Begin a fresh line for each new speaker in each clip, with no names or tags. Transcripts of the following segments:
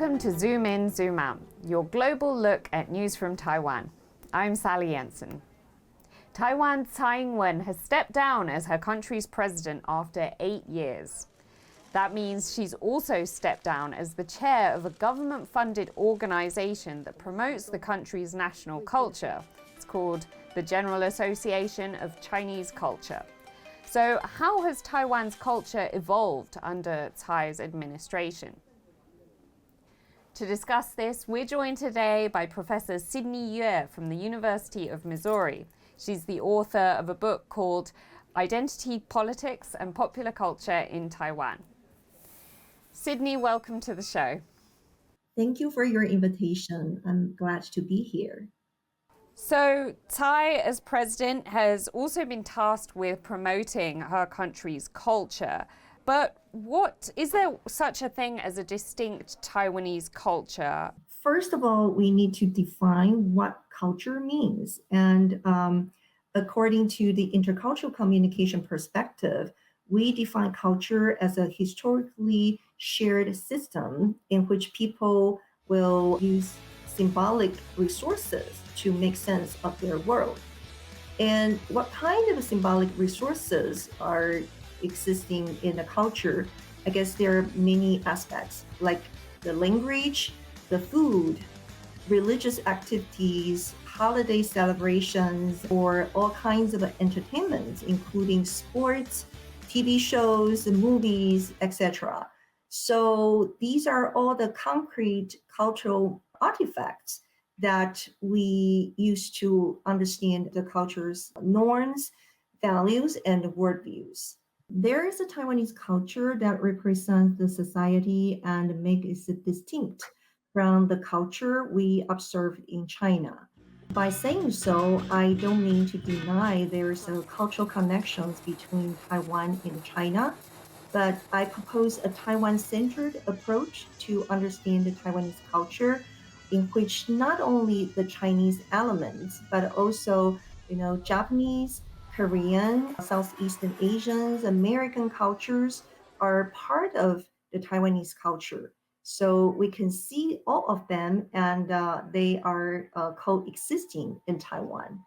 Welcome to Zoom In, Zoom Out, your global look at news from Taiwan. I'm Sally Jensen. Taiwan's Tsai Ing-wen has stepped down as her country's president after 8 years. That means she's also stepped down as the chair of a government-funded organization that promotes the country's national culture. It's called the General Association of Chinese Culture. So how has Taiwan's culture evolved under Tsai's administration? To discuss this, we're joined today by Professor Sydney Yueh from the University of Missouri. She's the author of a book called Identity, Politics and Popular Culture in Taiwan. Sydney, welcome to the show.
Thank you for your invitation. I'm glad to be here.
So, Tsai, as president, has also been tasked with promoting her country's culture. But is there such a thing as a distinct Taiwanese culture?
First of all, we need to define what culture means. And according to the intercultural communication perspective, we define culture as a historically shared system in which people will use symbolic resources to make sense of their world. And what kind of symbolic resources are existing in a culture? I guess there are many aspects, like the language, the food, religious activities, holiday celebrations, or all kinds of entertainment, including sports, TV shows, movies, etc. So these are all the concrete cultural artifacts that we use to understand the culture's norms, values, and worldviews. There is a Taiwanese culture that represents the society and makes it distinct from the culture we observe in China. By saying so, I don't mean to deny there's a cultural connections between Taiwan and China, but I propose a Taiwan-centered approach to understand the Taiwanese culture, in which not only the Chinese elements, but also, Japanese, Korean, Southeastern Asians, American cultures are part of the Taiwanese culture. So we can see all of them, and they are coexisting in Taiwan.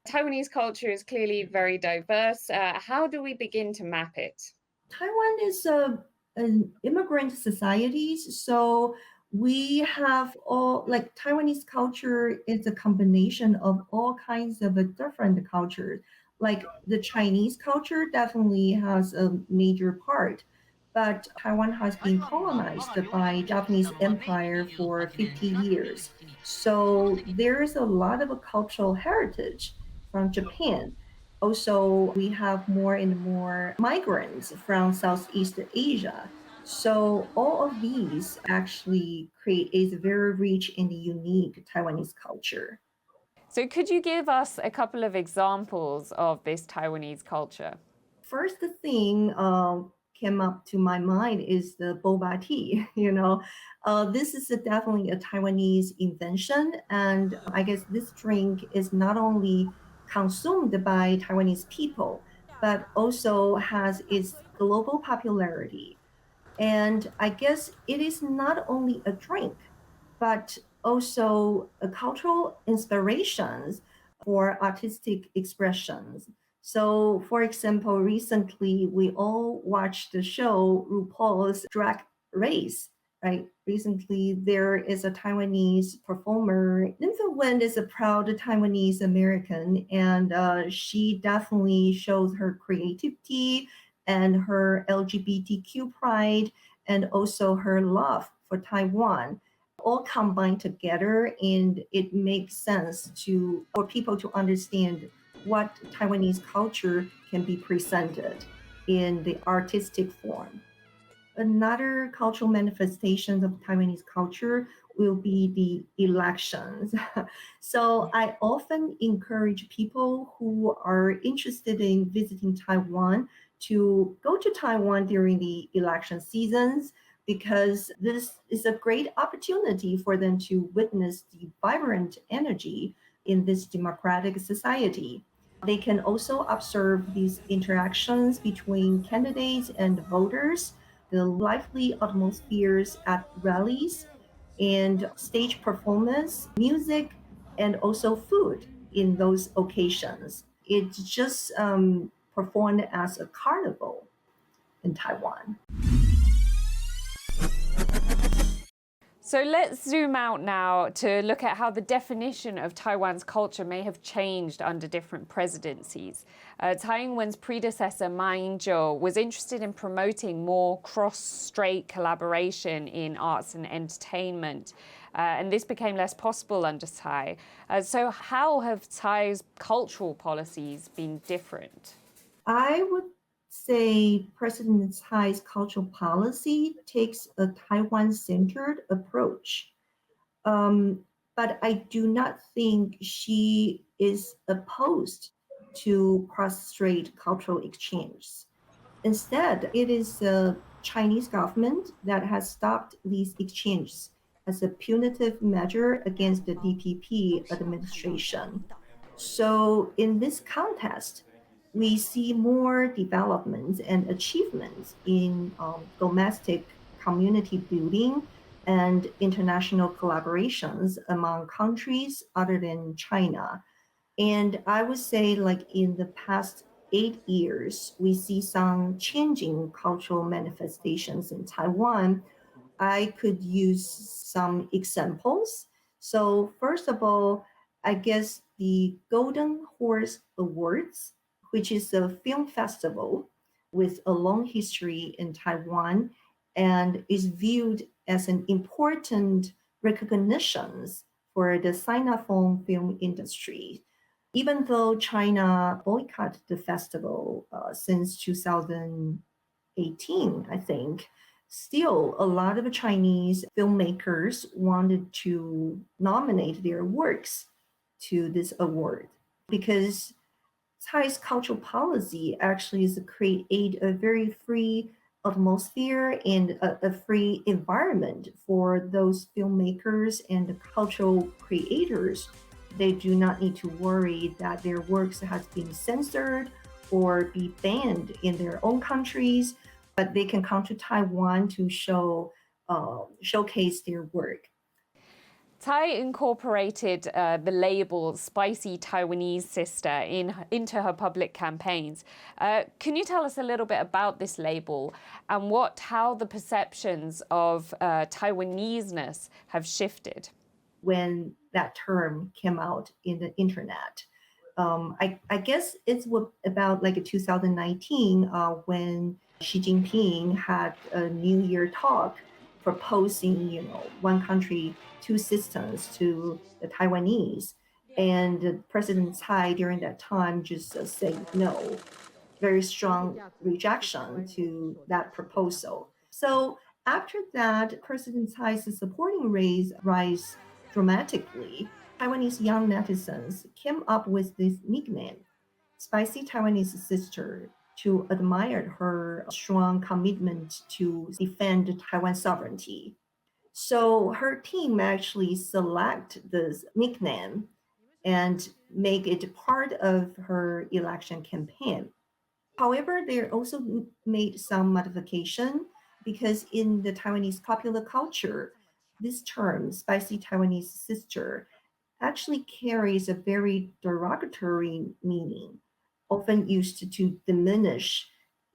Taiwanese culture is clearly very diverse. How do we begin to map it?
Taiwan is an immigrant society, so we have all, like, Taiwanese culture is a combination of all kinds of different cultures. Like the Chinese culture definitely has a major part, but Taiwan has been colonized by Japanese Empire for 50 years. So there is a lot of a cultural heritage from Japan. Also, we have more and more migrants from Southeast Asia. So all of these actually create a very rich and unique Taiwanese culture.
So could you give us a couple of examples of this Taiwanese culture?
First thing came up to my mind is the boba tea. This is definitely a Taiwanese invention, and I guess this drink is not only consumed by Taiwanese people, but also has its global popularity. And I guess it is not only a drink, but also a cultural inspirations for artistic expressions. So, for example, recently we all watched the show RuPaul's Drag Race, right? Recently, there is a Taiwanese performer. Wen is a proud Taiwanese American, and she definitely shows her creativity and her LGBTQ pride, and also her love for Taiwan, all combined together, and it makes sense for people to understand what Taiwanese culture can be presented in the artistic form. Another cultural manifestation of Taiwanese culture will be the elections. So I often encourage people who are interested in visiting Taiwan to go to Taiwan during the election seasons, because this is a great opportunity for them to witness the vibrant energy in this democratic society. They can also observe these interactions between candidates and voters, the lively atmospheres at rallies, and stage performance, music, and also food in those occasions. It's just performed as a carnival in Taiwan.
So let's zoom out now to look at how the definition of Taiwan's culture may have changed under different presidencies. Tsai Ing-wen's predecessor, Ma Ying-jeou, was interested in promoting more cross-strait collaboration in arts and entertainment. And this became less possible under Tsai. So how have Tsai's cultural policies been different?
I would say President Tsai's cultural policy takes a Taiwan centered approach. Um, but I do not think she is opposed to cross-strait cultural exchange. Instead, it is the Chinese government that has stopped these exchanges as a punitive measure against the DPP administration. So, in this context, we see more developments and achievements in domestic community building and international collaborations among countries other than China. And I would say, like in the past 8 years, we see some changing cultural manifestations in Taiwan. I could use some examples. So, first of all, I guess the Golden Horse Awards, which is a film festival with a long history in Taiwan and is viewed as an important recognition for the Sinophone film industry. Even though China boycotted the festival since 2018, I think, still a lot of Chinese filmmakers wanted to nominate their works to this award because Tsai's cultural policy actually is to create a very free atmosphere and a free environment for those filmmakers and the cultural creators. They do not need to worry that their works has been censored or be banned in their own countries, but they can come to Taiwan to showcase their work.
Tsai incorporated the label "Spicy Taiwanese Sister" into her public campaigns. Can you tell us a little bit about this label and how the perceptions of Taiwanese-ness have shifted?
When that term came out in the internet, I guess it's about like 2019 when Xi Jinping had a New Year talk proposing, one country, two systems to the Taiwanese. And President Tsai during that time just said no, very strong rejection to that proposal. So after that, President Tsai's supporting rates rise dramatically. Taiwanese young netizens came up with this nickname, Spicy Taiwanese Sister, to admire her strong commitment to defend Taiwan sovereignty. So her team actually select this nickname and make it part of her election campaign. However, they also made some modification because in the Taiwanese popular culture, this term, spicy Taiwanese sister, actually carries a very derogatory meaning, often used to diminish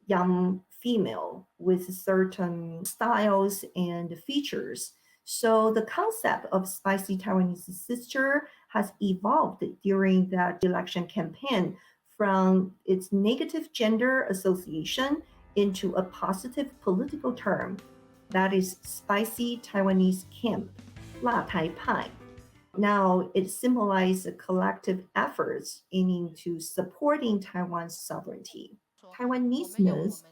young female with certain styles and features. So the concept of spicy Taiwanese sister has evolved during that election campaign from its negative gender association into a positive political term, that is spicy Taiwanese camp, 辣台派. Now it symbolizes collective efforts aiming to supporting Taiwan's sovereignty. Taiwanese-ness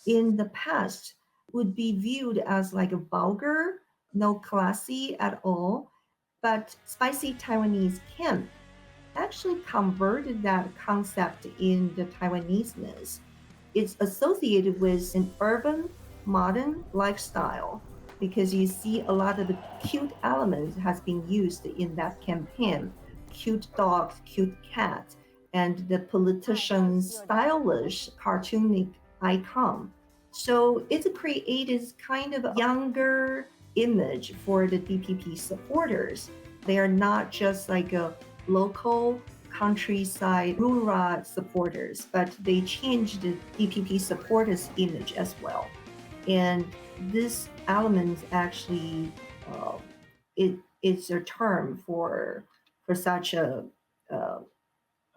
in the past would be viewed as like a vulgar, no classy at all, but spicy Taiwanese camp actually converted that concept in the Taiwanese-ness. It's associated with an urban, modern lifestyle because you see a lot of the cute elements has been used in that campaign. Cute dogs, cute cats, and the politician's stylish cartoonic icon. So it's created kind of younger, image for the DPP supporters. They are not just like a local countryside rural supporters, but they changed the DPP supporters image as well. And this element actually it's a term for such a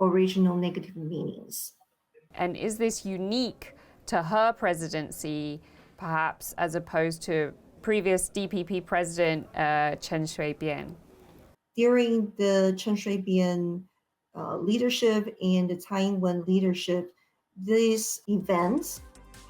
original negative meanings.
And is this unique to her presidency, perhaps, as opposed to previous DPP president Chen Shui-bian?
During the Chen Shui-bian leadership and the Tsai Ing-wen leadership, these events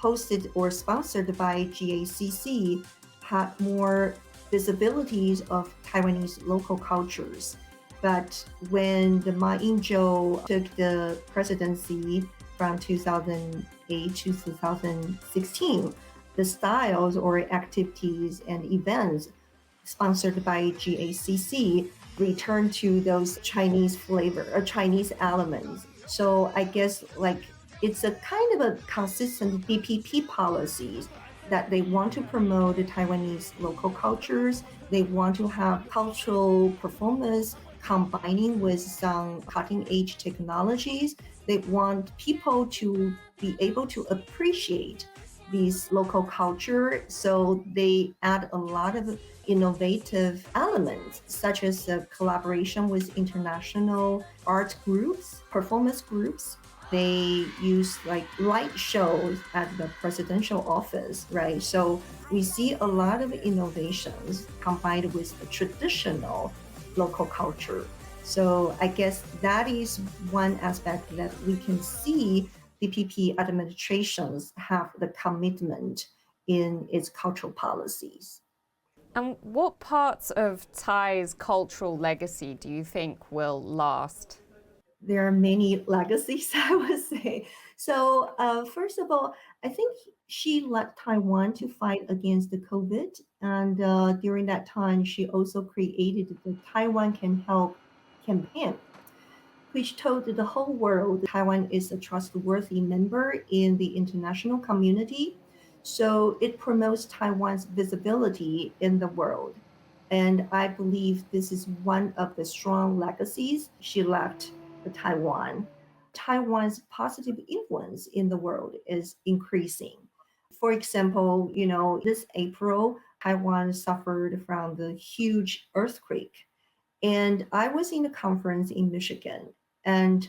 hosted or sponsored by GACC had more visibilities of Taiwanese local cultures. But when the Ma Ying-jeou took the presidency from 2008 to 2016, the styles or activities and events sponsored by GACC returned to those Chinese flavor or Chinese elements. So I guess like it's a kind of a consistent DPP policies that they want to promote the Taiwanese local cultures. They want to have cultural performance combining with some cutting-edge technologies. They want people to be able to appreciate these local culture. So they add a lot of innovative elements, such as a collaboration with international art groups, performance groups. They use like light shows at the presidential office, right? So we see a lot of innovations combined with the traditional local culture. So I guess that is one aspect that we can see DPP administrations have the commitment in its cultural policies.
And what parts of Tsai's cultural legacy do you think will last?
There are many legacies, I would say. So first of all, I think she led Taiwan to fight against the COVID. And during that time, she also created the Taiwan Can Help campaign, which told the whole world Taiwan is a trustworthy member in the international community. So it promotes Taiwan's visibility in the world. And I believe this is one of the strong legacies she left for Taiwan. Taiwan's positive influence in the world is increasing. For example, this April, Taiwan suffered from the huge earthquake. And I was in a conference in Michigan, and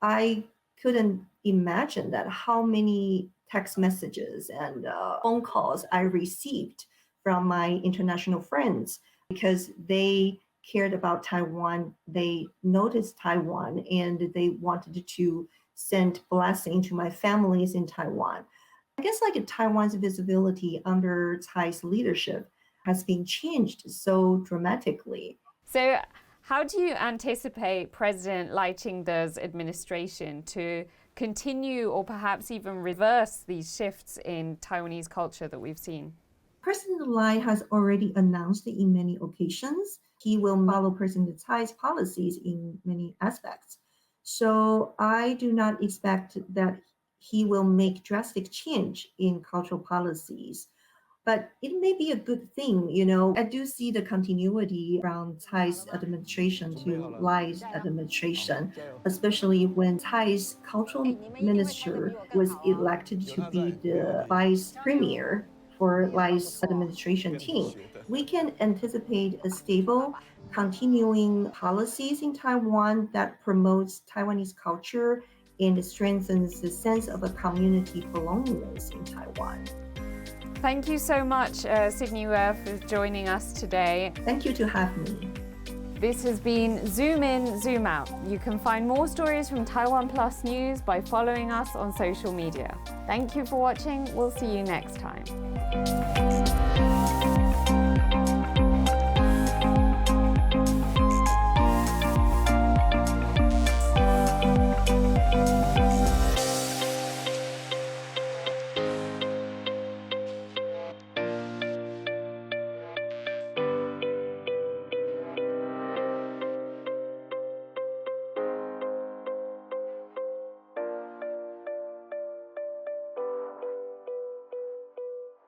I couldn't imagine that how many text messages and phone calls I received from my international friends because they cared about Taiwan. They noticed Taiwan and they wanted to send blessing to my families in Taiwan. I guess like Taiwan's visibility under Tsai's leadership has been changed so dramatically.
So how do you anticipate President Lai Ching-te's administration to continue or perhaps even reverse these shifts in Taiwanese culture that we've seen?
President Lai has already announced in many occasions he will follow President Tsai's policies in many aspects. So I do not expect that he will make drastic change in cultural policies. But it may be a good thing, I do see the continuity from Tsai's administration to Lai's administration, especially when Tsai's cultural minister was elected to be the vice premier for Lai's administration team. We can anticipate a stable, continuing policies in Taiwan that promotes Taiwanese culture and strengthens the sense of a community belongingness in Taiwan.
Thank you so much, Sydney Yueh, for joining us today.
Thank you to have me.
This has been Zoom In, Zoom Out. You can find more stories from TaiwanPlus News by following us on social media. Thank you for watching. We'll see you next time.